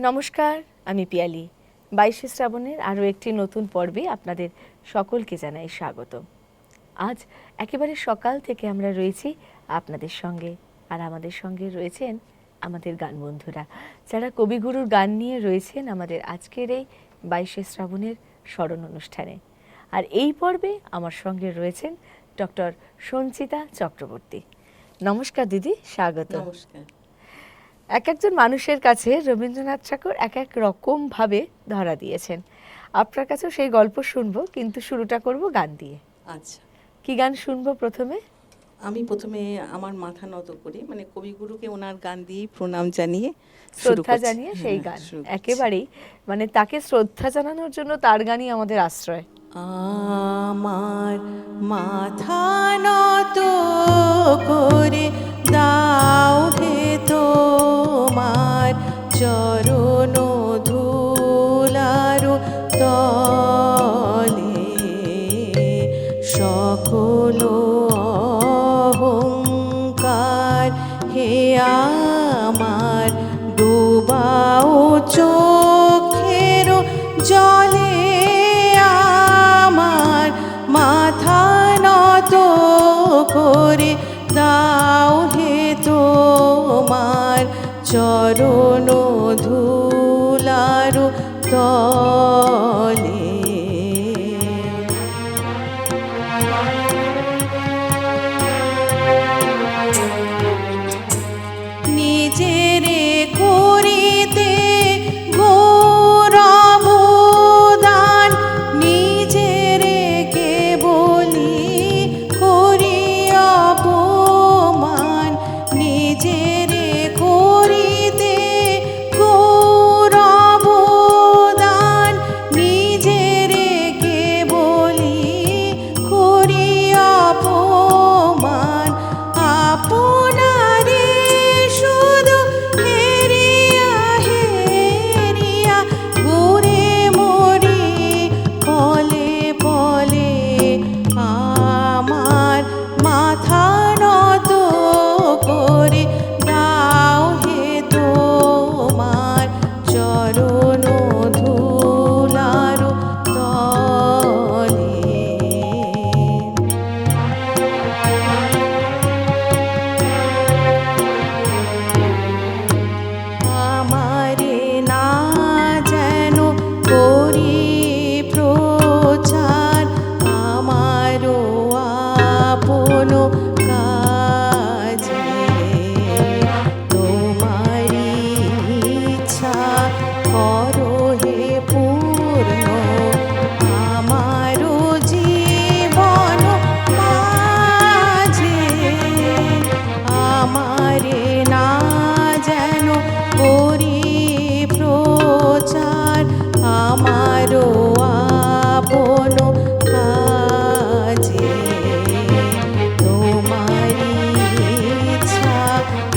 নমস্কার, আমি পিয়ালি। 22শে শ্রাবণের আরও একটি নতুন পর্বে আপনাদের সকলকে জানাই স্বাগত। আজ একেবারে সকাল থেকে আমরা রয়েছি আপনাদের সঙ্গে, আর আমাদের সঙ্গে রয়েছেন আমাদের গান বন্ধুরা, যারা কবিগুরুর গান নিয়ে রয়েছেন আমাদের আজকের এই 22শে শ্রাবণের স্মরণ অনুষ্ঠানে। আর এই পর্বে আমার সঙ্গে রয়েছেন ডক্টর সঞ্চিতা চক্রবর্তী। নমস্কার দিদি, স্বাগত। নমস্কার। এক একজন মানুষের কাছে রবীন্দ্রনাথ ঠাকুর এক এক রকমভাবে ধরা দিয়েছেন। আপনার কাছেও সেই গল্প শুনবো, কিন্তু শুরুটা করব গান দিয়ে। আচ্ছা, কি গান শুনবো প্রথমে? আমি প্রথমে আমার মাথা নত করে মানে কবিগুরুকে ওনার গান দিয়েই প্রণাম জানিয়ে শ্রদ্ধা জানিয়ে সেই গান, একেবারেই মানে তাকে শ্রদ্ধা জানানোর জন্য তার গানই আমাদের আশ্রয়। আমার মাথা নত করে দাও হে তোমার চরণ ধুলার তলে, সকল অহংকার হে আমার ডুবাও চোখের জলে, আমার মাথা নত করে দাও হে তোমার চরণ ধুলার তলে। নিজেরে করিতে গৌরব দান, নিজেরে কেবলি করি অপমান, নিজেরে করিতে গৌরব দান, নিজেরে কেবলি করি অপমান, আপনারে শুধু হেরিয়া হেরিয়া ঘুরে মরি পলে পলে, আমার মাথা নত করে দাও হে তোমার চরণ ধুলার তলে। আমারে না যেন করি প্রচার, আমারও আপন কাজে, তোমারি ইচ্ছা করো হে পূর্ণ, আমারও জীবন মাঝে, আমারে না যেন করি প্রচার, আমারও আপন কাজে, তোমারি ইচ্ছা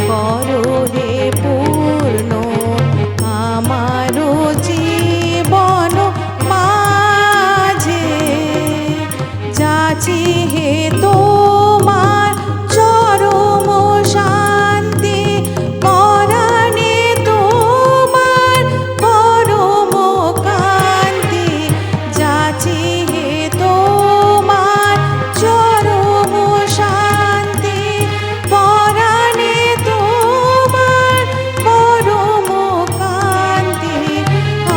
করো হে পূর্ণ, আমারও জীবন মাঝে, যাচি হে তোমার চরম শান্তি, পরাণে তোমার পরম কান্তি, যাচি হে তোমার চরম শান্তি, পরাণে তোমার পরম কান্তি,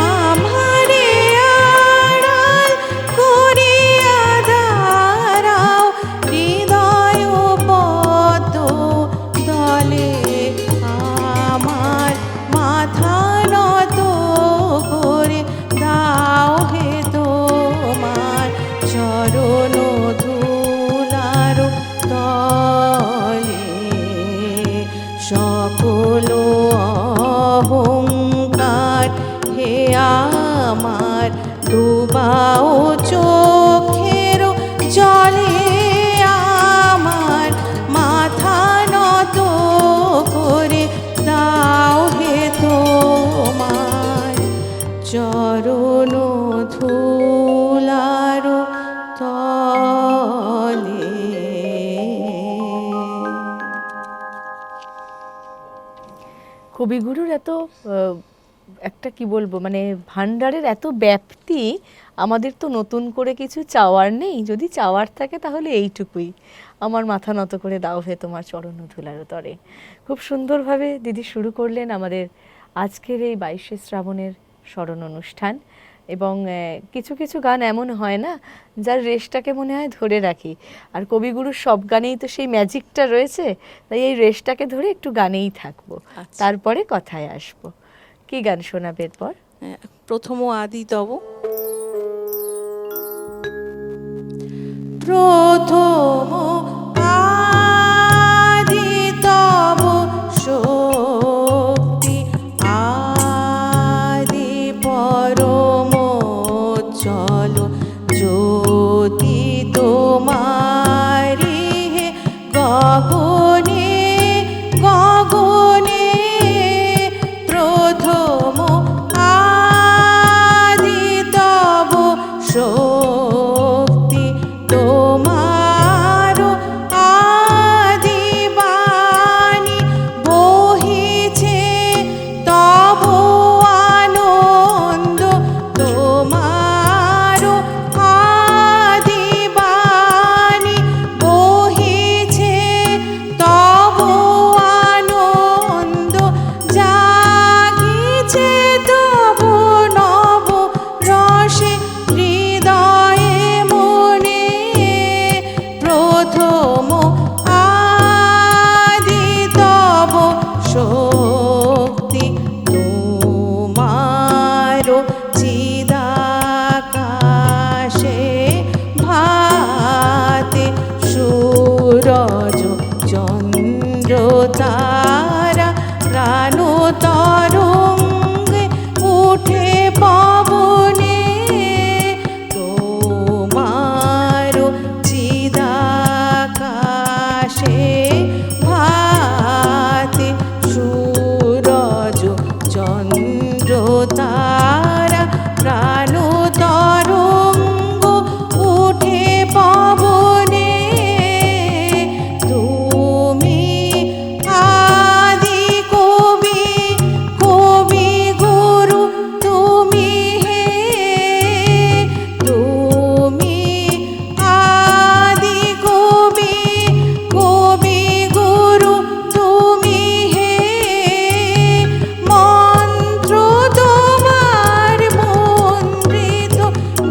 আমারে আড়াল করিয়া দাঁড়াও হৃদয় পদ্ম দলে, আমার মাথা নত করে দাও হে তোমার চরণ ধুলার তলে, সকল অহংকার হে আমার ডুবাও চোখের জলে, আমার মাথা নত করে দাও হে তোমার চরণ ধুলার তলে। কবিগুরুর এত একটা কি বলবো, মানে ভান্ডারের এত ব্যাপ্তি, আমাদের তো নতুন করে কিছু চাওয়ার নেই, যদি চাওয়ার থাকে তাহলে এইটুকুই, আমার মাথা নত করে দাও হে তোমার চরণ ধুলার তরে। খুব সুন্দরভাবে দিদি শুরু করলেন আমাদের আজকের এই 22শে শ্রাবণের স্মরণ অনুষ্ঠান। এবং কিছু কিছু গান এমন হয় না যার রেশটাকে মনে হয় ধরে রাখি, আর কবিগুরুর সব গানেই তো সেই ম্যাজিকটা রয়েছে, তাই এই রেশটাকে ধরে একটু গানেই থাকবো, আচ্ছা। তারপরে কথায় আসবো। কি গান শোনাবে এরপর? প্রথম আদি তব। প্রথম আদি তব শক্তি, আদি পরম চলো জ্যোতি তোমারি হে গগনে গগনে। প্রথম আদি তব শক্তি, তোমার আদি বাণী বহিছে তব আনন্দ, তোমার আদি বাণী বহিছে তব আনন্দ, জাগিছে তব নব রসে হৃদয়ে মনে। প্রথম আদি তব শক্তি, তোমার চিদাকাশে ভাতে সূরজ চন্দ্র তারা প্রাণ তরঙ্গে উঠে পবনে। তোমার চিদাকাশে ভাতে সূরজ চন্দ্র তারা প্রাণ তরঙ্গ উঠে পবনে। তুমি আদি কবি, কবি গুরু তুমি হে। তুমি আদি কবি, কবি গুরু তুমি হে। মন্ত্র তোমার মন্ত্রিত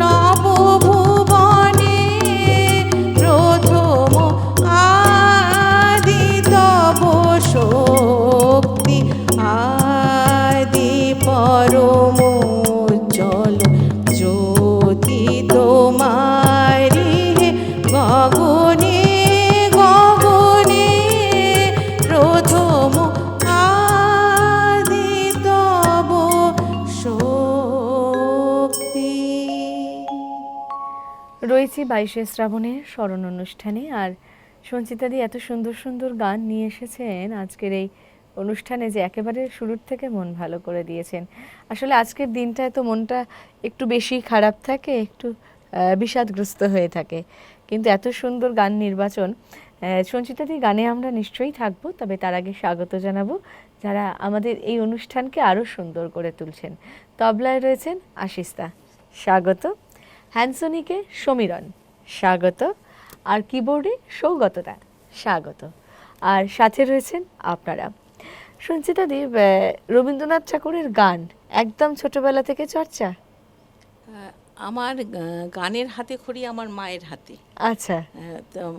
নবভুবনে। প্রথম আদি তব শক্তি, আদি পরম চল জ্যোতি তোমারি হে গগনে গগনে। প্রথম আদি তব শক্তি। রয়েছি 22শে শ্রাবণের স্মরণ অনুষ্ঠানে, আর সঞ্চিতাদি এত সুন্দর সুন্দর গান নিয়ে এসেছেন আজকের এই অনুষ্ঠানে, যে একেবারে শুরুর থেকে মন ভালো করে দিয়েছেন। আসলে আজকের দিনটায় তো মনটা একটু বেশি খারাপ থাকে, একটু বিষাদগ্রস্ত হয়ে থাকে, কিন্তু এত সুন্দর গান নির্বাচন। সঞ্চিতাদি গানে আমরা নিশ্চয়ই থাকবো, তবে তার আগে স্বাগত জানাবো যারা আমাদের এই অনুষ্ঠানকে আরও সুন্দর করে তুলছেন। তবলায় রয়েছেন আশিস্তা, স্বাগত। হ্যান্সনিকে সমীরণ, স্বাগত। আর কিবোর্ডে সৌগতদা, স্বাগত। আর সাথে রয়েছেন আপনারা। সঞ্চিতাদি, রবীন্দ্রনাথ ঠাকুরের গান একদম ছোটবেলা থেকে চর্চা? আমার গানের হাতে খড়ি আমার মায়ের হাতে। আচ্ছা।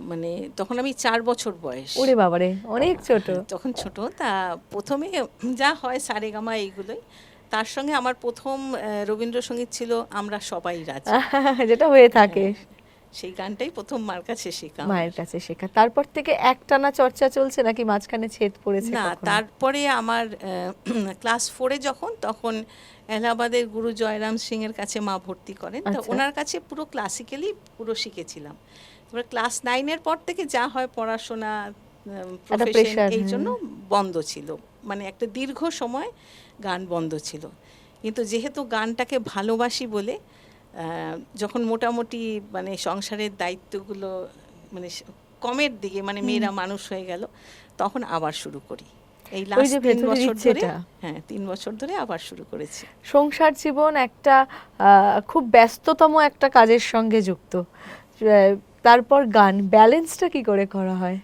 মানে তখন আমি 4 বছর বয়স। ওরে বাবারে, অনেক ছোট। তখন ছোট। তা প্রথমে যা হয় সারেগামা এইগুলোই, তার সঙ্গে আমার প্রথম রবীন্দ্রসঙ্গীত ছিল আমরা সবাই রাজি, যেটা হয়ে থাকে। সেই গানটাই প্রথম মার কাছে শেখা, মায়ের কাছে শেখা। তারপর থেকে একটানা চর্চা চলছে নাকি মাঝখানে ছেদ পড়েছে? না, তারপরে আমার ক্লাস 4-এ যখন, তখন এলাহাবাদের গুরু জয়রাম সিং এর কাছে মা ভর্তি করেন, তো ওনার কাছে পুরো ক্লাসিক্যালি পুরো শিখেছিলাম। তারপরে ক্লাস 9-এর পর থেকে যা হয় পড়াশোনা, প্রফেশন, এই জন্য বন্ধ ছিল, মানে একটা দীর্ঘ সময় গান বন্ধ ছিল। কিন্তু যেহেতু গানটাকে ভালোবাসি বলে, যখন মোটামুটি মানে সংসারের দায়িত্বগুলো মানে কমের দিকে, মানে মেয়েরা মানুষ হয়ে গেল, তখন আবার শুরু করি। এই ওই লাস্ট যে 3 ভেতরের বছর ধরে, ইচ্ছেটা। হ্যাঁ 3 বছর ধরে আবার শুরু করেছি। সংসার জীবন একটা খুব ব্যস্ততম একটা কাজের সঙ্গে যুক্ত, তারপর গান, ব্যালেন্সটা কি করে করা হয়?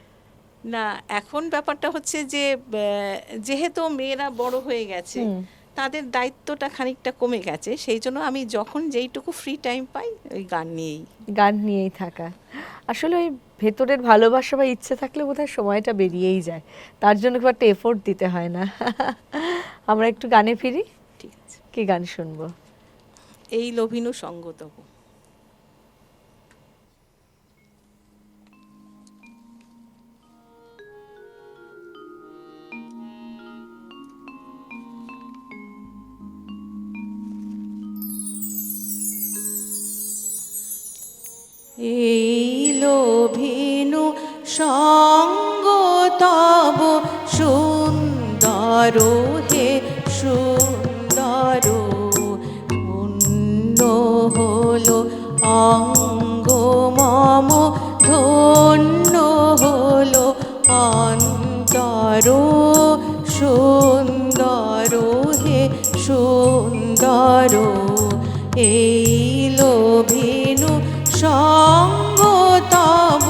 না, এখন ব্যাপারটা হচ্ছে যে যেহেতু মেয়েরা বড় হয়ে গেছে, হুম। তাদের দায়িত্বটা খানিকটা কমে গেছে, সেই জন্য আমি যখন যেইটুকু ফ্রি টাইম পাই ওই গান নিয়েই। গান নিয়েই থাকা, আসলে ওই ভেতরের ভালোবাসা বা ইচ্ছে থাকলে বোধহয় সময়টা বেরিয়েই যায়, তার জন্য খুব একটা এফোর্ট দিতে হয় না। আমরা একটু গানে ফিরি। ঠিক আছে, কি গান শুনবো? এই লোভিনু সঙ্গ তব। এই লোভিনু সঙ্গ তব সুন্দর হে সুন্দর, পুণ্য হলো অঙ্গ মম, ধন্য হলো অন্তর, সুন্দর হে সুন্দর। এই লোভিনু সঙ্গ তব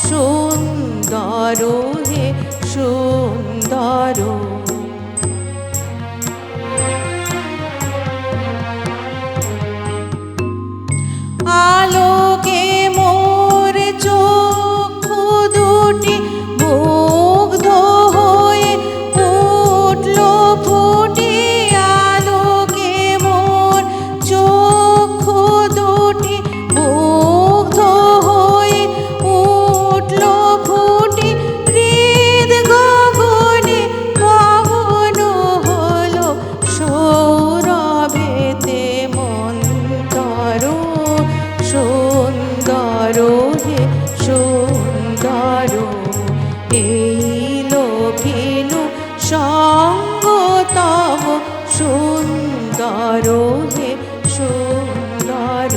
সুন্দর হে সুন্দর। আলোকে মোর চক্ষু দুটি মুগ্ধ হয়ে উঠল ফুটি, আলোকে মোর চক্ষু দুটি মুগ্ধ হয়ে উঠল ফুটি, হৃদ গগনে পাবন হলো সৌরভেতে মন্তর, সুন্দর হে সুন্দর। এই লোভিনু সঙ্গ তব সুন্দর হে সুন্দর।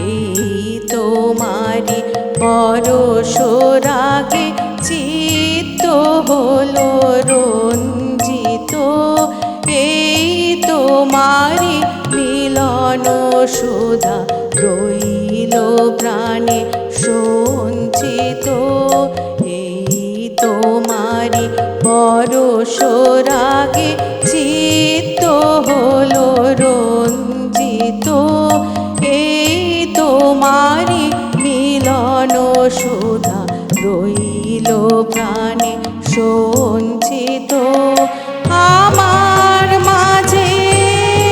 এই তোমারি পরশ রাগে চিত্ত হলো রঞ্জিত, এই তোমারি মিলন সুধা রইল প্রাণে সঞ্চিত, এই তোমারি পরশ রাগে চিত্ত হলো রঞ্জিত, এই তোমারি মিলন সুধা রইল প্রাণে সঞ্চিত। আমার মাঝে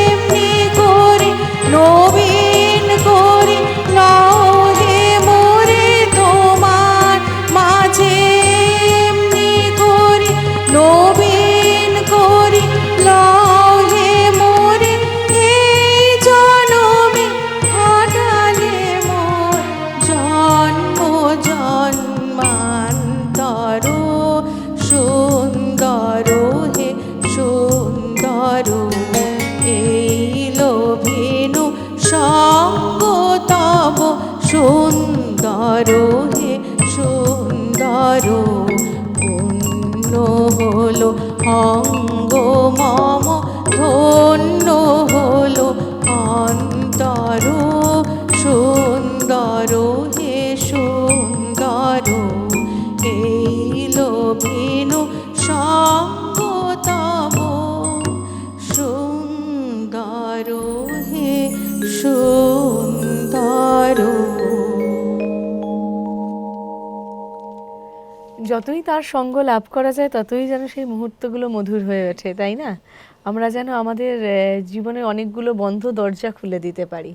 এমনি করে নবীন করে লও হে মোরে, তোমার মাঝে এমনি করে নবীন করে লও হে মোরে, এই জনমে ঘটালে মোর জন্ম জন্মান্তর, সুন্দর হে সুন্দর। এই লোভিনু সঙ্গ তব সুন্দর হে সুন্দর, পুণ্য হলো অঙ্গ মম, ধন্য হলো অন্তর, সুন্দর হে সুন্দর। এই লোভিনু সঙ্গ তব সুন্দর হে সুন্দর। যতই তার সঙ্গ লাভ করা যায় ততই যেন সেই মুহূর্তগুলো মধুর হয়ে ওঠে, তাই না? আমরা যেন আমাদের জীবনে অনেকগুলো বন্ধ দরজা খুলে দিতে পারি।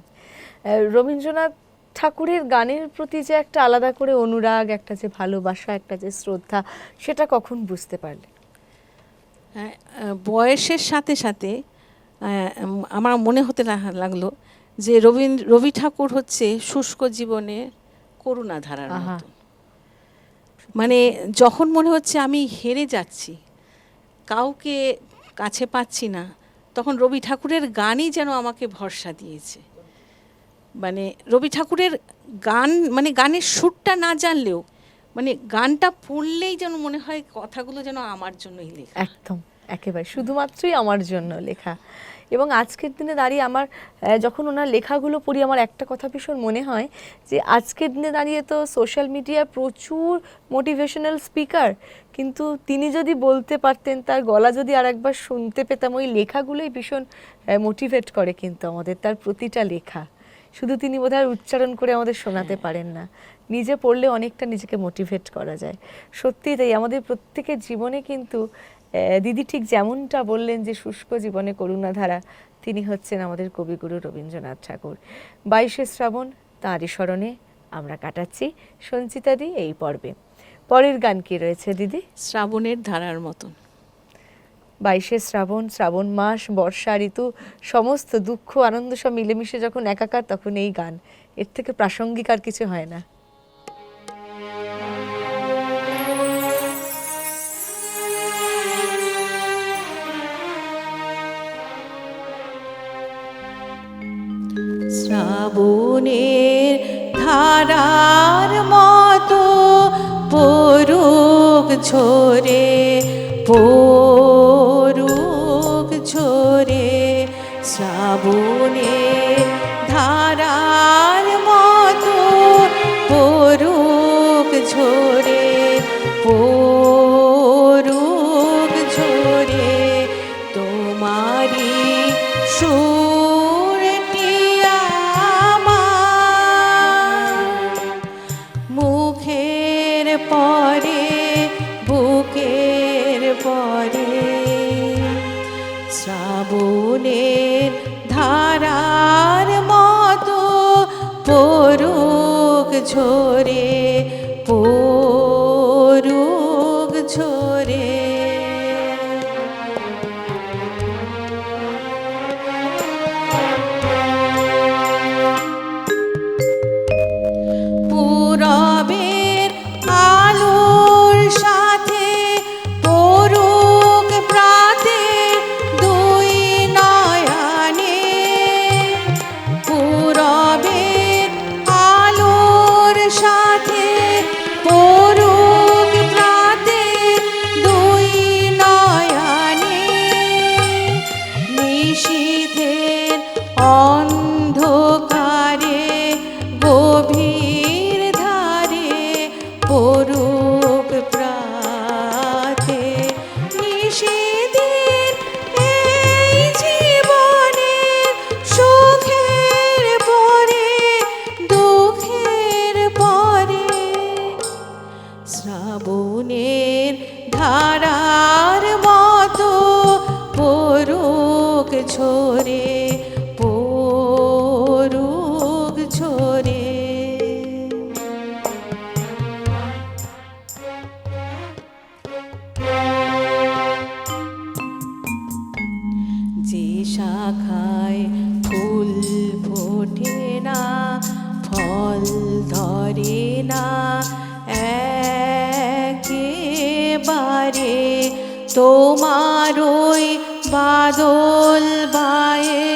রবীন্দ্রনাথ ঠাকুরের গানের প্রতি যে একটা আলাদা করে অনুরাগ, একটা যে ভালোবাসা, একটা যে শ্রদ্ধা, সেটা কখন বুঝতে পারলে? হ্যাঁ, বয়সের সাথে সাথে আমার মনে হতে লাগলো যে রবি ঠাকুর হচ্ছে শুষ্ক জীবনে করুণাধারার আহা। মতো। মানে যখন মনে হচ্ছে আমি হেরে যাচ্ছি, কাউকে কাছে পাচ্ছি না, তখন রবি ঠাকুরের গানই যেন আমাকে ভরসা দিয়েছে। মানে রবি ঠাকুরের গান, মানে গানের সুরটা না জানলেও মানে গানটা পড়লেই যেন মনে হয় কথাগুলো যেন আমার জন্যই লেখা। একদম, একেবারে শুধুমাত্রই আমার জন্য লেখা। এবং আজকের দিনে দাঁড়িয়ে আমার যখন ওনার লেখাগুলো পড়ি, আমার একটা কথা ভীষণ মনে হয় যে আজকের দিনে দাঁড়িয়ে তো সোশ্যাল মিডিয়ায় প্রচুর মোটিভেশনাল স্পিকার, কিন্তু তিনি যদি বলতে পারতেন, তার গলা যদি আর একবার শুনতে পেতাম, ওই লেখাগুলোই ভীষণ মোটিভেট করে কিন্তু আমাদের, তার প্রতিটা লেখা। শুধু তিনি বোধহয় উচ্চারণ করে আমাদের শোনাতে পারেন না, নিজে পড়লে অনেকটা নিজেকে মোটিভেট করা যায়। সত্যিই তাই, আমাদের প্রত্যেকের জীবনে কিন্তু দিদি ঠিক যেমনটা বললেন যে শুষ্ক জীবনে করুণাধারা, তিনি হচ্ছেন আমাদের কবিগুরু রবীন্দ্রনাথ ঠাকুর। 22শে শ্রাবণ তাঁরই স্মরণে আমরা কাটাচ্ছি সঞ্চিতাদি এই পর্বে। পরের গান কি রয়েছে দিদি? শ্রাবণের ধারার মতন। 22শে শ্রাবণ, শ্রাবণ মাস, বর্ষা ঋতু, সমস্ত দুঃখ আনন্দ সব মিলেমিশে যখন একাকার, তখন এই গান, এর থেকে প্রাসঙ্গিক আর কিছু হয় না। শ্রাবণের ধারার মতো পরুক ঝরে, পরুক ঝরে, শ্রাবণের ধারার মতো পরুক ঝরে, পরুক ঝরে, তোমারি সুরটি আমার মুখের পরে, বুকের পরে, শ্রাবণের ধারার মতো পরুক ঝরে, পরুক ঝরে। পূরবের আলোর সাথে পরুক প্রাতে দুই নয়নে, পূরবের আলোর সাথে পরুক প্রাতে দুই নয়নে, নিশীথের অন্ধকারে গভীর ধারে পরুক প্রাতে, নিষেধের এই জীবনের সুখের পরে, দুঃখের পরে, শ্রাবণের ধারার মতো পরুক ঝরে, পরুক ঝরে। যে শাখায় ফুল ফোটে না, ফল ধরে না একেবারে, তোমার ওই বাদল বায়ে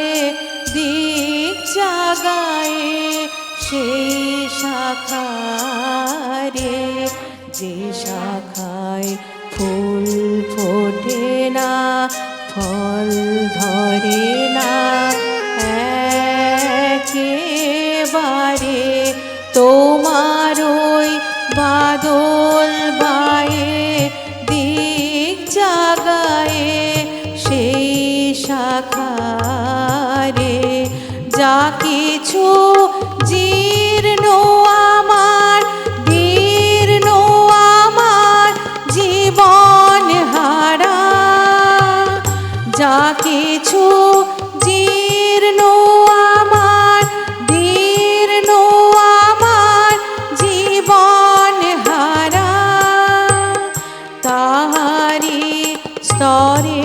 দিক জাগায়ে সেই শাখারে, যে শাখায় ফুল ফোটে না, ফল ধরে না একেবারে, তোমার ওই বাদল বায়ে দিক জাগায়ে সেই শাখারে, যা কিছু জীর্ণ আমার, দীর্ণ আমার জীবন হারা, যা কিছু জীর্ণ আমার, দীর্ণ আমার জীবন হারা, তাহারি স্তরে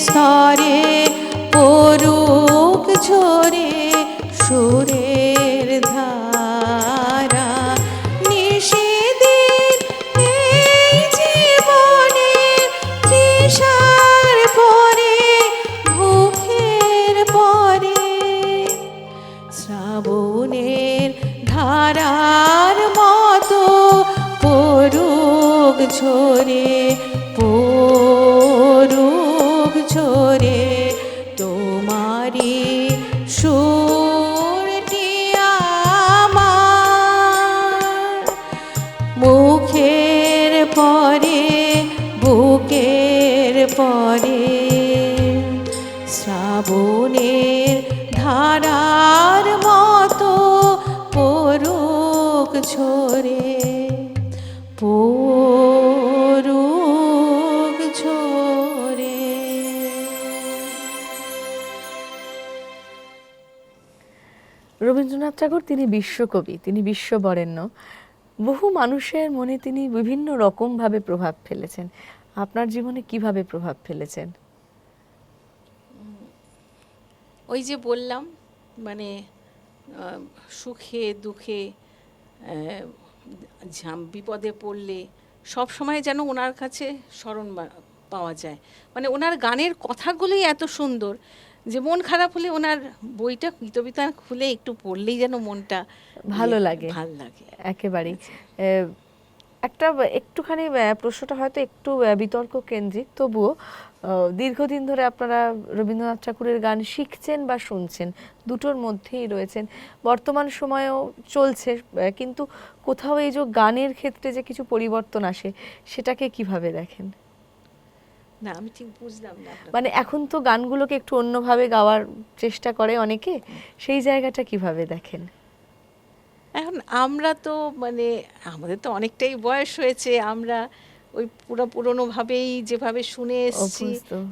স্তরে পরুক ঝরে সুরের ধারা, নিষেধের এই জীবনের তৃষার পরে, ভুখের পরে, শ্রাবণ বুকের পরে শ্রাবণের ধারার মতো পরুক ঝরে, পরুক ঝরে। রবীন্দ্রনাথ ঠাকুর তিনি বিশ্বকবি, তিনি বিশ্ববরেণ্য। বহু মানুষের মনে তিনি বিভিন্ন রকমভাবে প্রভাব ফেলেছেন। আপনার জীবনে কিভাবে প্রভাব ফেলেছেন? ওই যে বললাম, মানে সুখে দুঃখে বিপদে পড়লে সব সময় যেন ওনার কাছে স্মরণ পাওয়া যায়। মানে ওনার গানের কথাগুলোই এত সুন্দর যে মন খারাপ হলে ওনার বইটা গীতবিতা খুলে একটু পড়লেই যেন মনটা ভালো লাগে, ভালো লাগে একেবারেই। একটা একটুখানি প্রশ্নটা হয়তো একটু বিতর্ক কেন্দ্রিক, তবুও দীর্ঘদিন ধরে আপনারা রবীন্দ্রনাথ ঠাকুরের গান শিখছেন বা শুনছেন, দুটোর মধ্যেই রয়েছেন, বর্তমান সময়েও চলছে, কিন্তু কোথাও এই যে গানের ক্ষেত্রে যে কিছু পরিবর্তন আসে সেটাকে কিভাবে দেখেন? না, আমি ঠিক বুঝলাম না। মানে এখন তো গানগুলোকে একটু অন্যভাবে গাওয়ার চেষ্টা করে অনেকে, সেই জায়গাটা কিভাবে দেখেন? এখন আমরা তো মানে আমাদের তো অনেকটাই বয়স হয়েছে, আমরা ওই পুরোনোভাবেই যেভাবে শুনে এসেছি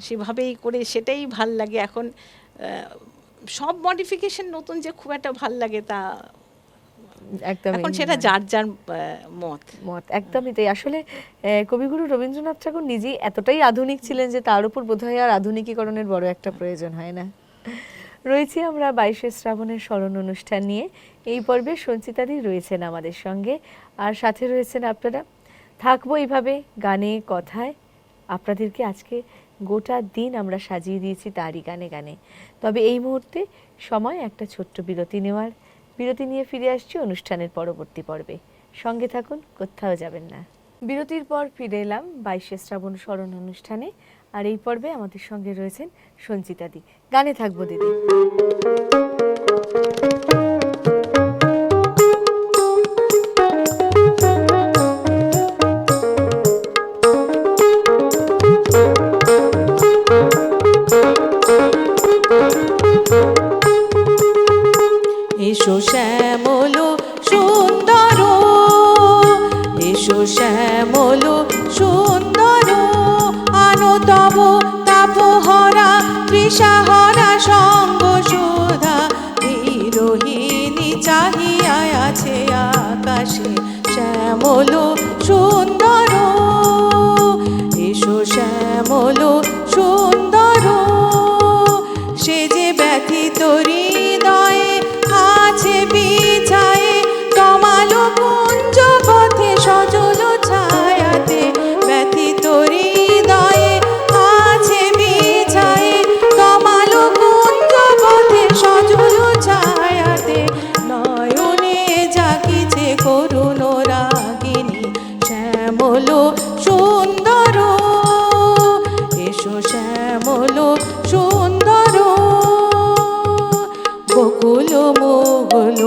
সেভাবেই করে সেটাই ভাল লাগে। এখন সব মডিফিকেশন নতুন যে খুব একটা ভাল লাগে তা একদম, এখন সেটা যার যার মত। একদমই তাই। আসলে কবিগুরু রবীন্দ্রনাথ ঠাকুর নিজেই এতটাই আধুনিক ছিলেন যে তার উপর বোধহয় আর আধুনিকীকরণের বড় একটা প্রয়োজন হয় না। রয়েছি আমরা 22শে শ্রাবণের স্মরণ অনুষ্ঠান নিয়ে। এই পর্বে সঞ্চিতাদি রয়েছেন আমাদের সঙ্গে, আর সাথে রয়েছেন আপনারা। থাকবো এইভাবে গানে কথায়। আপনাদেরকে আজকে গোটা দিন আমরা সাজিয়ে দিয়েছি তারই গানে গানে। তবে এই মুহূর্তে সময় একটা ছোট্ট বিরতি নেওয়ার। বিরতি নিয়ে ফিরে আসছি অনুষ্ঠানের পরবর্তী পর্বে। সঙ্গে থাকুন, কোথাও যাবেন না। বিরতির পর ফিরে এলাম 22শে শ্রাবণ স্মরণ অনুষ্ঠানে। আর এই পর্বে আমাদের সঙ্গে রয়েছেন সঞ্চিতাদি। গানে থাকবো দিদি। এসো শ্যামল সুন্দর, এসো শ্যামল সুন্দর, আনো তব তাপহরা তৃষাহরা সঙ্গ সুধা, বিরোহিণী চাহিয়া আছে আকাশে শ্যামল সুন্দর, এসো শ্যামল সুন্দর। সে যে ব্যথিত হৃদয়ে আছে বিছায়ে, তমালো কুঞ্জ পথে সজল ছায়াতে, ব্যথিত হৃদয়ে আছে বিছায়ে, তমালো কুঞ্জ পথে সজল ছায়াতে, নয়নে জাগিছে করুণ রাগিনী শ্যামল সুন্দর, এসো শ্যামল সুন্দর। বকুল মুগুল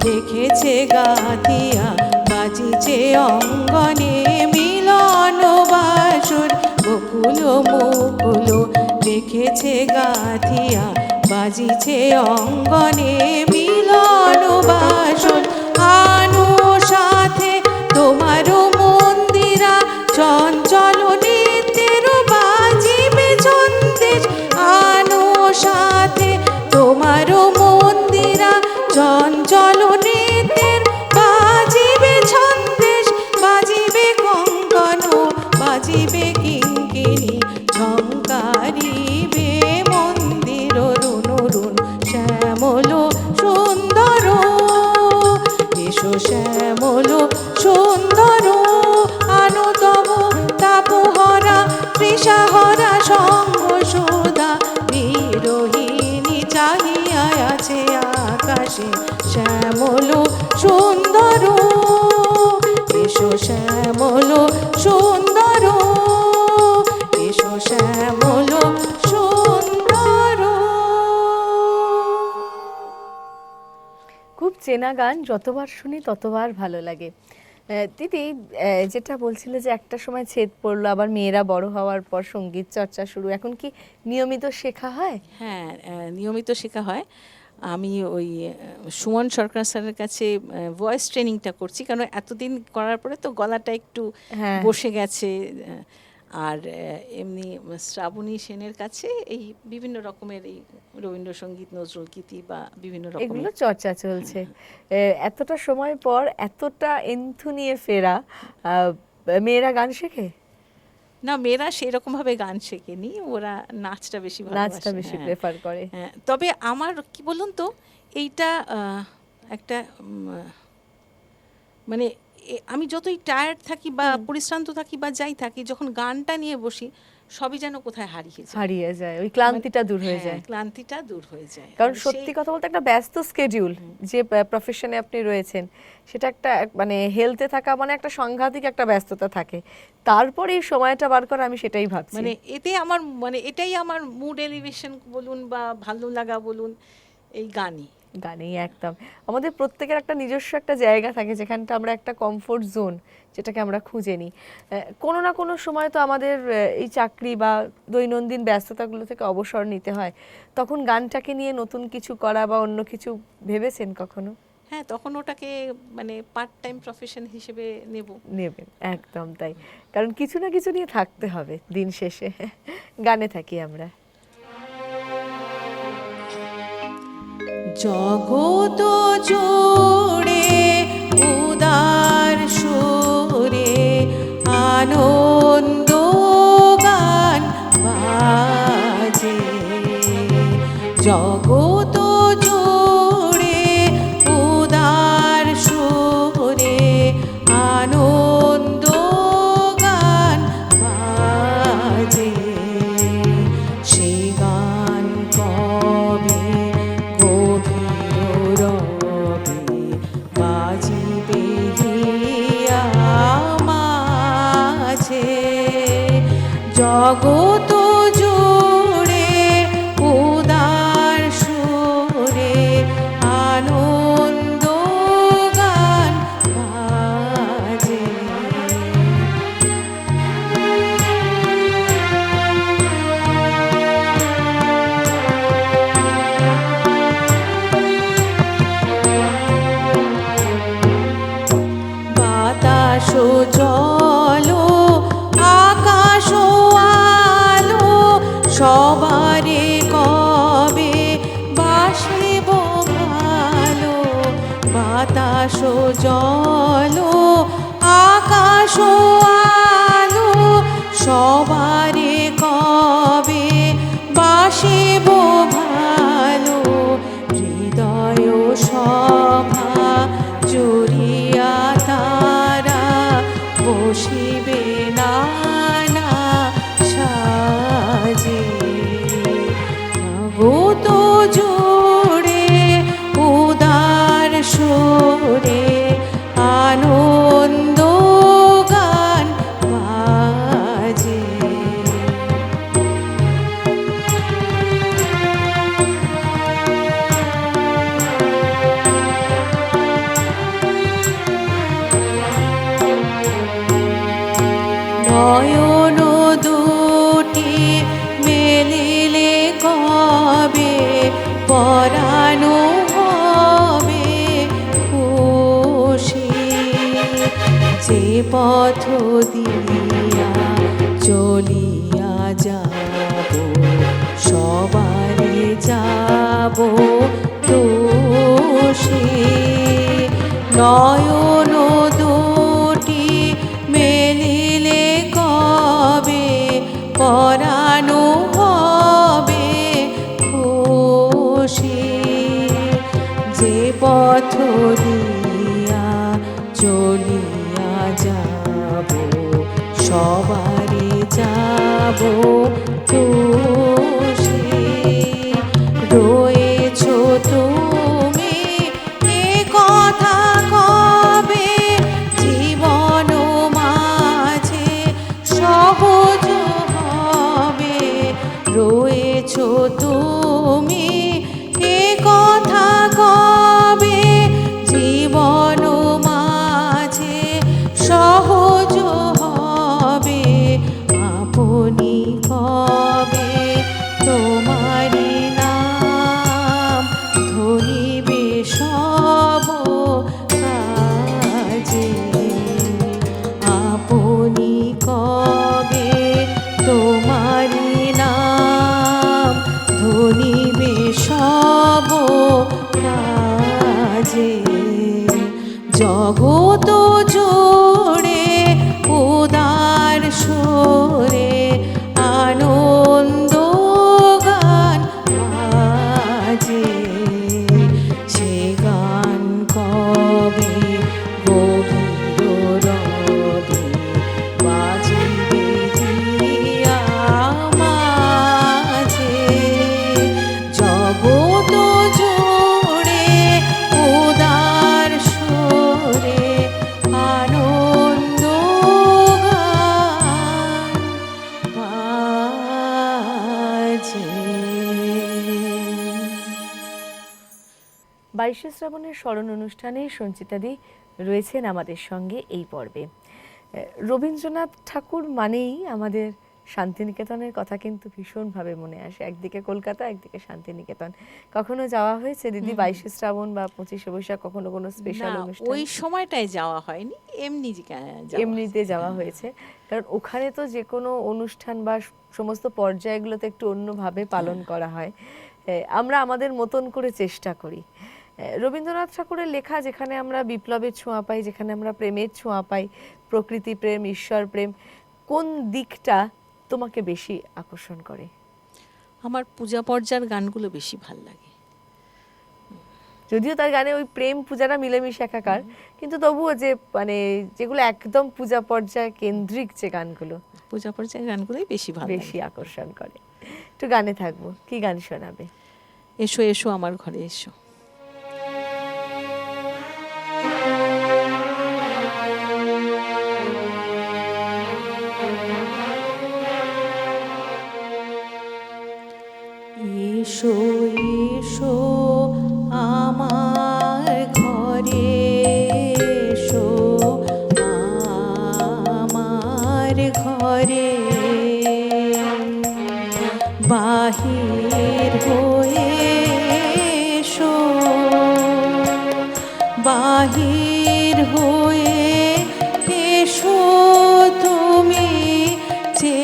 দেখেছে গাথিয়া, বাজিছে অঙ্গনে মিলন বাসর, বকুল মুগুল দেখেছে গাথিয়া, বাজিছে অঙ্গনে মিলন বাসর। আনো সাথে তোমার মন্দিরা, চঞ্চল নিত্যের বাজিবে ছন্দেশ, আনো সাথে তোমার মন্দিরা, চঞ্চল নিত্যের বাজিবে ছন্দেশ, বাজিবে কঙ্কণ বাজিবে কিঙ্কিণী, ঝঙ্কারিবে মন্দির রুন রুন শ্যামল সুন্দর, এসো শ্যামল সুন্দর, আনো তব তাপহরা তৃষাহরা সঙ্গ সুধা, বিরোহিণী চাহিয়া আছে আকাশে শ্যামল সুন্দর, এসো শ্যামল সুন্দর, এসো শ্যামল সুন্দর। খুব চেনা গান, যতবার শুনি ততবার ভালো লাগে। দিদি, যেটা বলছিলে যে একটা সময় ছেদ পড়লো, আবার মেয়েরা বড় হওয়ার পর সঙ্গীত চর্চা শুরু, এখন কি নিয়মিত শেখা হয়? হ্যাঁ, নিয়মিত শেখা হয়। আমি ওই সুমন সরকার স্যারের কাছে ভয়েস ট্রেনিংটা করছি, কারণ এতদিন করার পরে তো গলাটা একটু হ্যাঁ, বসে গেছে। আর এমনি শ্রাবণী সেনের কাছে এই বিভিন্ন রকমের এই রবীন্দ্রসঙ্গীত, নজরুল গীতি বা বিভিন্ন এগুলো রকমের। চর্চা চলছে। এতটা সময় পর এতটা এন্থু নিয়ে ফেরা, মেয়েরা গান শেখে? না, মেয়েরা সেই রকম ভাবে গান শেখেনি, ওরা নাচটা বেশি নাচটা ভালোবাসে। বেশি হ্যাঁ, প্রেফার করে। হ্যাঁ। তবে আমার কি বলুন তো, এইটা একটা মানে আমি যতই টায়ার্ড থাকি বা পরিশ্রান্ত থাকি বা যাই থাকি, যখন গানটা নিয়ে বসি সবই যেন কোথায় হারিয়ে যায়। হারিয়ে যায়, ওই ক্লান্তিটা দূর হয়ে হ্যাঁ, যায়। ক্লান্তিটা দূর হয়ে যায়। কারণ আর সত্যি সেই- কথা বলতে একটা ব্যস্ত স্কেডিউল, যে প্রফেশনে আপনি রয়েছেন, সেটা একটা মানে হেলথে থাকা মানে একটা সাংঘাতিক একটা ব্যস্ততা থাকে। তারপরে এই সময়টা বার করা, আমি সেটাই ভাবছি। মানে এতে আমার মানে এটাই আমার মুড এলিভেশন বলুন বা ভালো লাগা বলুন, এই গানই। গানেই একদম আমাদের প্রত্যেকের একটা নিজস্ব একটা জায়গা থাকে, যেখানটা আমরা একটা কমফোর্ট জোন, যেটাকে আমরা খুঁজে নিই। কোনো না কোনো সময় তো আমাদের এই চাকরি বা দৈনন্দিন ব্যস্ততাগুলো থেকে অবসর নিতে হয়, তখন গানটাকে নিয়ে নতুন কিছু করা বা অন্য কিছু ভেবেছেন কখনো? হ্যাঁ, তখন ওটাকে মানে পার্ট টাইম প্রফেশন হিসেবে নেব। নেবেন, একদম তাই। কারণ কিছু না কিছু নিয়ে থাকতে হবে দিন শেষে। গানে থাকি আমরা। জগত জোড়ে উদার সুরে আনন্দ গান বাজে, জগত জোড়ে উদার সুরে আনন্দ গান বাজে, সে গান কবে গভীর রবে বাজিবে হিয়া মাঝে, জগত জুড়ে উদার সুরে আনন্দ গান বাজে। বাতাস জল আকাশ আলো সবারে কবে বাসিব ভালো, বাতাস জল আকাশ আলো সবারে কবে বাসিব ভালো, হৃদয় সভা জুড়িয়া তারা বসিবে নানা সাজে, জগত জুড়ে উদার সুরে আনন্দ গান বাজে। নয়ন দুটি মেলিলে কবে পরানো হবে খুশি, যে পথ দিয়া চলিয়া যাব সবারে যাব দোষী, নয়ন দুটি মেলিলে কবে পরানো হবে খুশি, যে পথ দিয়া চলিয়া যাব সবারে যাব খুশি, রয়েছ তুমি এ কথা কবে জীবন মাঝে সহজ হবে, রয়েছ তুমি এ কথা কবে জীবন মাঝে 22শে শ্রাবণের স্মরণ অনুষ্ঠানে সঞ্চিতাদি রয়েছেন আমাদের সঙ্গে এই পর্বে। রবীন্দ্রনাথ ঠাকুর মানেই আমাদের শান্তিনিকেতনের কথা কিন্তু ভীষণভাবে মনে আসে। একদিকে কলকাতা, একদিকে শান্তিনিকেতন। কখনো যাওয়া হয়েছে দিদি 22শে শ্রাবণ বা 25শে বৈশাখ কখনো কোনো স্পেশাল না, অনুষ্ঠান? ওই সময়টায় যাওয়া হয়নি, এমনিতে যাওয়া হয়েছে, কারণ ওখানে তো যে কোনো অনুষ্ঠান বা সমস্ত পর্যায়গুলোতে একটু অন্যভাবে পালন করা হয়। আমরা আমাদের মতন করে চেষ্টা করি। রবীন্দ্রনাথ ঠাকুরের লেখা যেখানে আমরা বিপ্লবের ছোঁয়া পাই, যেখানে আমরা প্রেমের ছোঁয়া পাই, প্রকৃতি প্রেম, ঈশ্বর প্রেম, কোন দিকটা তোমাকে বেশি আকর্ষণ করে? আমার পূজা পর্যার গানগুলো বেশি ভাল লাগে। যদিও তার গানে ওই প্রেম পূজাটা মিলেমিশে একাকার, কিন্তু তবুও যে মানে যেগুলো একদম পূজা পর্যায় কেন্দ্রিক যে গানগুলো, পূজা পর্যায়ের গানগুলোই বেশি ভালো বেশি আকর্ষণ করে। একটু গানে থাকবো, কি গান শোনাবে? এসো এসো আমার ঘরে এসো। এসো এসো আমার ঘরে এসো, আমার ঘরে বাহির হয়ে এসো, বাহির হয়ে এসো তুমি যে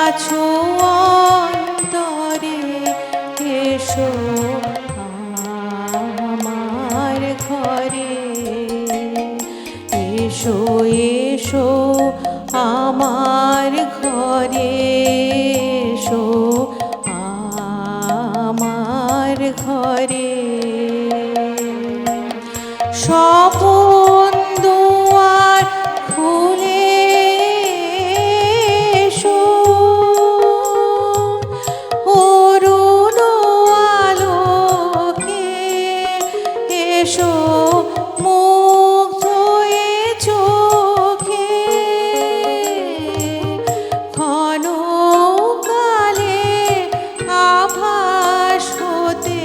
আছো অন্তরে, এসো আমার ঘরে এসো, এসো আমার ঘরে এসো, আমার ঘরে স্বপন দুয়ার খুলে এসো, অরুণ আলোকে এসো, মুগ্ধ এ চোখে ক্ষণকালে আভাস হতে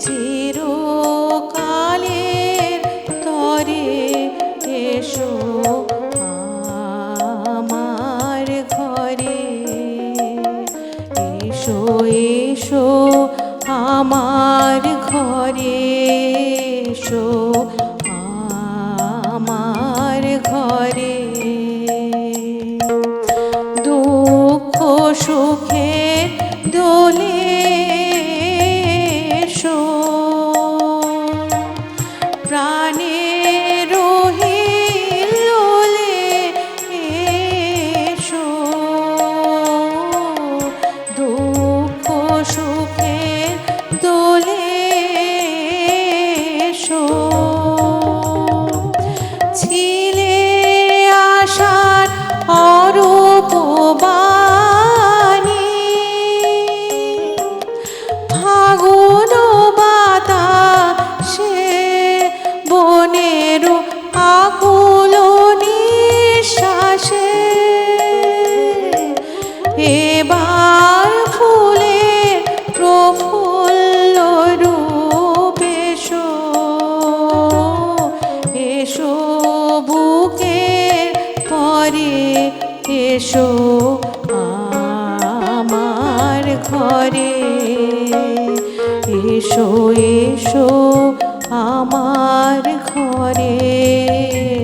চিরকালের তরে এসো আমার ঘরে এসো, এসো আমার ঘরে এসো, আমার ঘরে দুঃখ সুখের দোলে এসো, প্রাণের হিলোলে এসো, দুঃখ সুখের দোলে এসো, ছিলে আশার অরূপ বাণী, ফাগুন বাতাসে বনের আকুল নিঃশ্বাসে এবার ফুলের প্রফুল্ল রূপ এসো, এসো বুকের পরে এসো আমার ঘরে এসো, এসো আমার ঘরে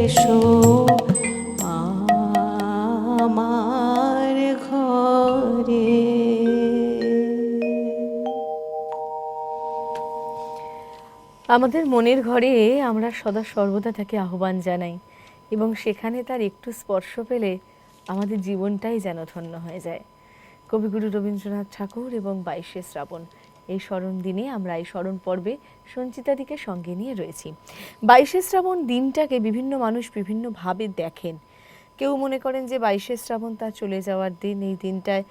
এসো, আমার ঘরে। আমাদের মনের ঘরে আমরা সদা সর্বদা তাকে আহ্বান জানাই, এবং সেখানে তার একটু স্পর্শ পেলে আমাদের জীবনটাই যেন ধন্য হয়ে যায়। কবিগুরু রবীন্দ্রনাথ ঠাকুর এবং 22শে শ্রাবণ, এই স্মরণ দিনে আমরা এই স্মরণ পর্বে সঞ্চিতাদিকে সঙ্গে নিয়ে রয়েছি। 22শে শ্রাবণ দিনটাকে বিভিন্ন মানুষ বিভিন্নভাবে দেখেন। কেউ মনে করেন যে 22শে শ্রাবণ তার চলে যাওয়ার দিন, এই দিনটায়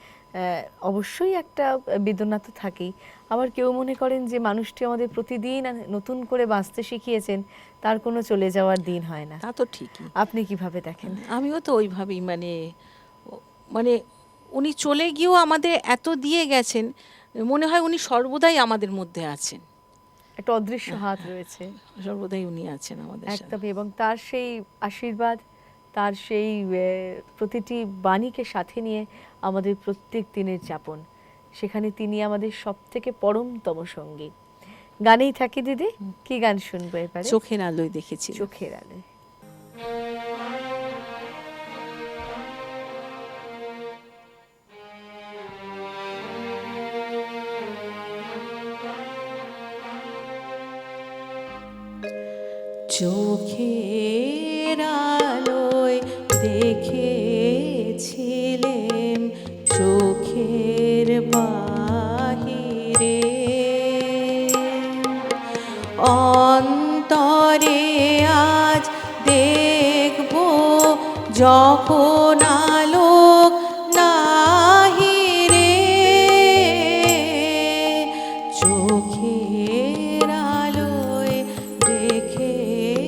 অবশ্যই একটা বেদনা তো থাকেই। আবার কেউ মনে করেন যে মানুষটি আমাদের প্রতিদিন নতুন করে বাঁচতে শিখিয়েছেন, তার কোনো চলে যাওয়ার দিন হয় না। তা তো ঠিকই। আপনি কিভাবে দেখেন? আমিও তো ওইভাবেই, মানে উনি চলে গিয়েও আমাদের এত দিয়ে গেছেন, মনে হয় উনি সর্বদাই আমাদের মধ্যে আছেন। একটা অদৃশ্য হাত রয়েছে। সর্বদাই উনি আছেন আমাদের সাথে। একদমই, এবং তার সেই আশীর্বাদ, তার সেই প্রতিটি বাণীকে সাথে নিয়ে আমাদের প্রত্যেক দিনের যাপন, সেখানে তিনি আমাদের সবথেকে পরমতম সঙ্গী। গানেই থাকি দিদি, কি গান শুনবো এবারে? চোখের আলোয় দেখেছি। চোখের আলোয়। চোখের আলোয় দেখেছিলেম চোখের বাহিরে, অন্তরে আজ দেখব যখন আলোক নাহিরে। চোখের আলোয় দেখেছিলেম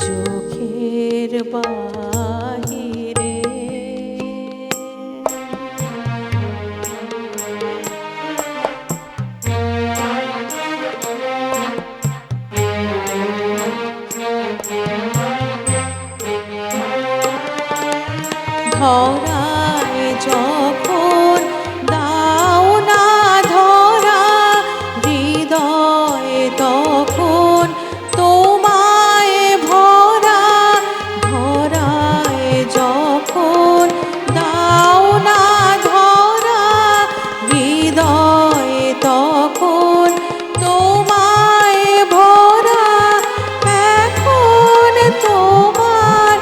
চোখের বাহিরে। ধরায় যখন দাও না ধরা, হৃদয়ে তখন তোমায় ভরা। ধরায় যখন দাও না ধরা, হৃদয়ে তখন তোমায় ভরা। এখন তোমার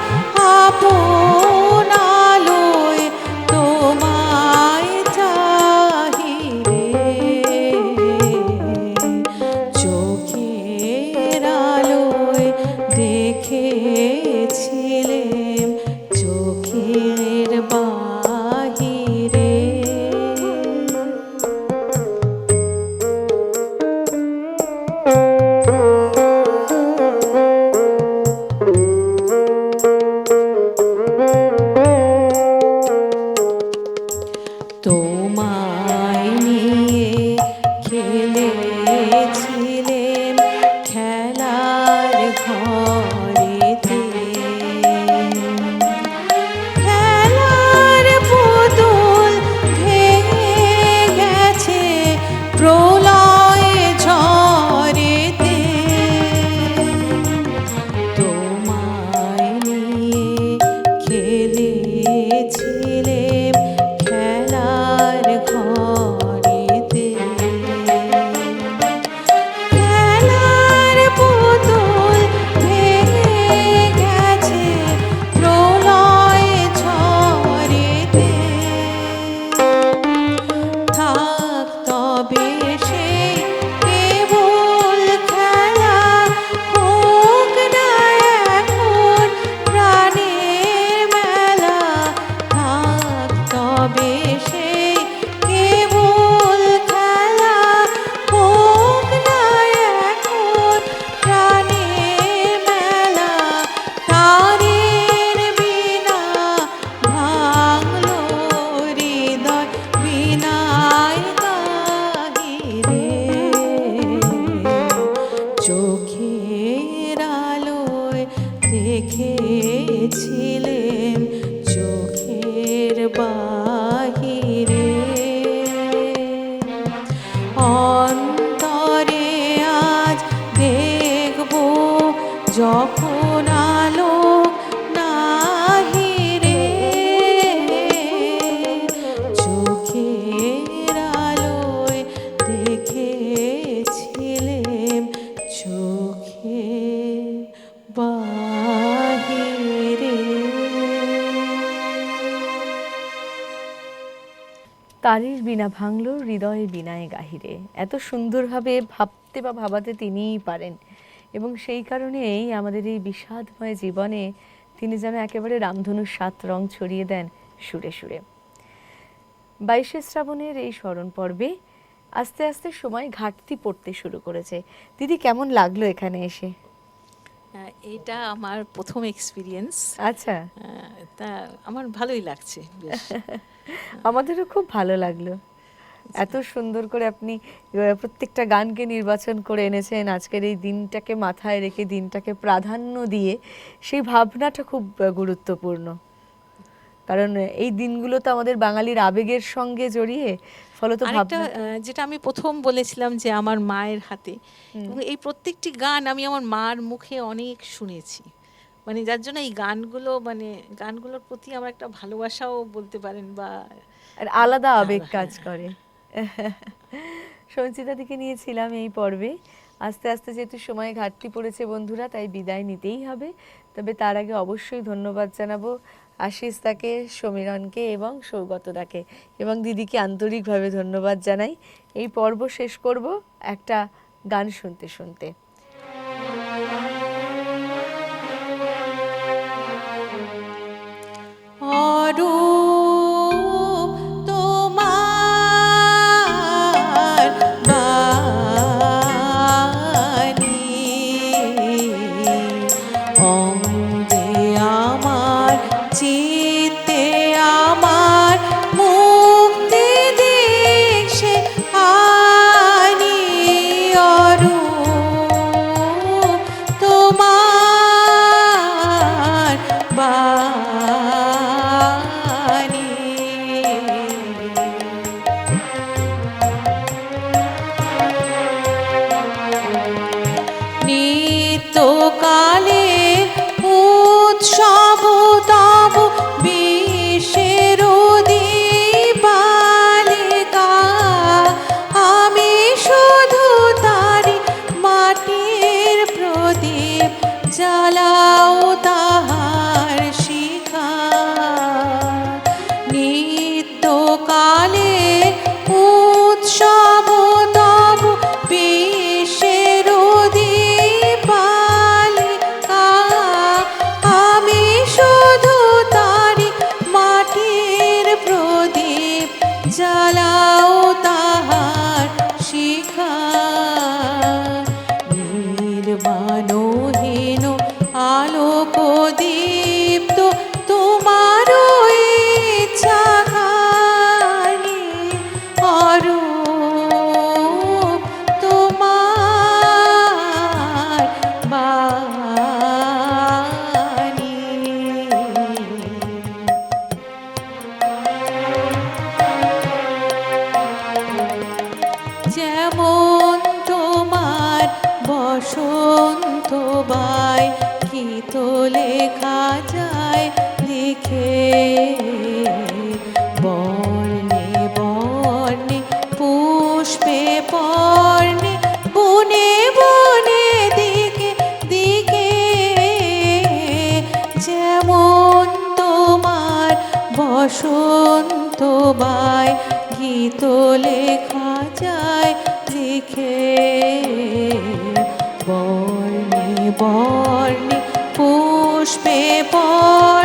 আপন আলোয় তোমায় চাহিরে। চোখের আলোয় দেখেছিলেম চোখের বাহিরে। তোমায় নিয়ে খেলেছিলেম খেলার ঘরেতে। খেলার পুতুল ভেঙে গেছে প্রলয় ঝড়েতে। তোমায় নিয়ে খেলেছিলেম খেলার ঘরেতে। খেলার পুতুল ভেঙে গেছে প্রলয় ঝড়েতে। থাক তবে সেই কেবল খেলা, হোক না এখন প্রাণের মেলা। থাক তবে সেই কেবল খেলা, হোক না এখন প্রাণের মেলা। তারের বিনা ভাঙলো হৃদয় বিনায় গাহিরে। চোখের আলোয় দেখেছিলেম চোখের বাহিরে। অন্তরে আজ দেখব যখন আলোক নাহিরে। চোখের আলোয় দেখেছিলেম চোখের বাহিরে। তারের বিনা ভাঙলো হৃদয়ে বিনায় গাহিরে, এত সুন্দরভাবে ভাবতে বা ভাবাতে তিনিই পারেন, এবং সেই কারণেই আমাদের এই বিষাদময় জীবনে তিনি যেন একেবারে রামধনুর ৭ রং ছড়িয়ে দেন সুরে সুরে। ২২শে শ্রাবণের এই স্মরণ পর্বে আস্তে আস্তে সময় ঘাটতি পড়তে শুরু করেছে। দিদি, কেমন লাগলো এখানে এসে? এটা আমার প্রথম এক্সপিরিয়েন্স। আচ্ছা, তা আমার ভালোই লাগছে বেশ। আমাদেরও খুব ভালো লাগলো। এত সুন্দর করে আপনি প্রত্যেকটা গানকে নির্বাচন করে এনেছেন আজকের এই দিনটাকে মাথায় রেখে, দিনটাকে প্রাধান্য দিয়ে। সেই ভাবনাটা খুব গুরুত্বপূর্ণ, কারণ এই দিনগুলো তো আমাদের বাঙালির আবেগের সঙ্গে জড়িয়ে, ফলত আরেকটা ভাবনা। যেটা আমি প্রথম বলেছিলাম যে আমার মায়ের হাতে, এবং এই প্রত্যেকটি গান আমি আমার মার মুখে অনেক শুনেছি, মানে যার জন্য এই গানগুলো, মানে গানগুলোর প্রতি আমার একটা ভালোবাসাও বলতে পারেন, বা আর আলাদা আবেগ কাজ করে। সঞ্চিতা দিকে নিয়েছিলাম এই পর্বে। আস্তে আস্তে যেহেতু সময় ঘাটতি পড়েছে বন্ধুরা, তাই বিদায় নিতেই হবে। তবে তার আগে অবশ্যই ধন্যবাদ জানাবো আশিস দাকে, সমীরণকে এবং সৌগত দাকে, এবং দিদিকে আন্তরিকভাবে ধন্যবাদ জানাই। এই পর্ব শেষ করব একটা গান শুনতে শুনতে। অরূপ তোমার বাণী, অঙ্গে আমার, চিত্তে আমার, মুক্তি দিশে আনি। অরূপ তোমার বাণী, নিত্যকালে উৎসব তব বিশ্বের দীপালিকা, আমি শুধু তারি মাটির প্রদীপ, জ্বালাও তাহার শিখা। নিত্যকালে উৎসব তব বিশ্বের দীপালিকা, আমি শুধু তারি মাটির প্রদীপ, জ্বালাও তাহার শিখা। নির্বাণহীন আলোক দীপ্ত তোমার ইচ্ছাখানি। অরূপ তোমার বাণী। যেমন তোমার বসন্ত বাই, কি তো লেখা যায় লিখে, বর্ণে বর্ণে পুষ্পে পর্ণে, বনে বনে দিকে দিকে। যেমন তোমার বসন্ত বাই, গীত লেখা যায় লিখে, বর্ণে বর্ণে পুষ্পে পর্ণে,